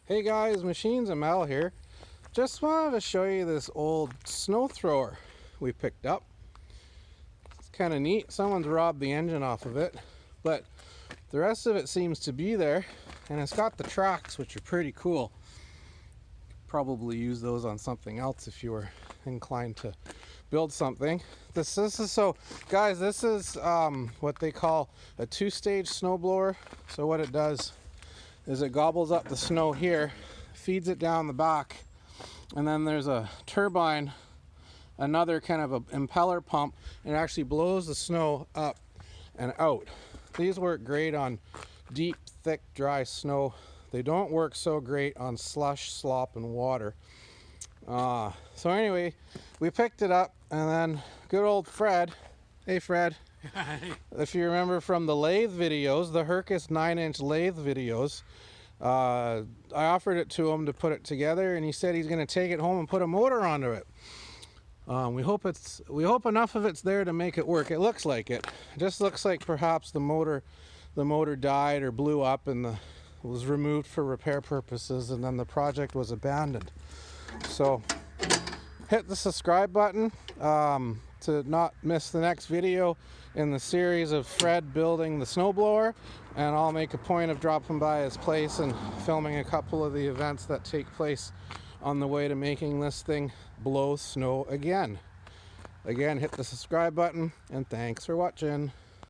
Hey guys, Machines and Mel here. Just wanted to show you this old snow thrower we picked up. It's kind of neat. Someone's robbed the engine off of it, but the rest of it seems to be there, and it's got the tracks, which are pretty cool. Probably use those on something else if you were inclined to build something. This is so, guys, this is what they call a two-stage snowblower. So what it does is it gobbles up the snow here, feeds it down the back, and then there's a turbine, another kind of a impeller pump, and it actually blows the snow up and out. These work great on deep, thick, dry snow. They don't work so great on slush, slop, and water. So anyway, we picked it up, and then good old Fred. Hey Fred. Hi. If you remember from the lathe videos, the carcass 9-inch lathe videos, I offered it to him to put it together, and he said he's going to take it home and put a motor onto it. We hope enough of it's there to make it work. It looks like it. It just looks like perhaps the motor died or blew up and was removed for repair purposes, and then the project was abandoned. So hit the subscribe button to not miss the next video in the series of Fred building the snowblower, and I'll make a point of dropping by his place and filming a couple of the events that take place on the way to making this thing blow snow again. Again, hit the subscribe button, and thanks for watching.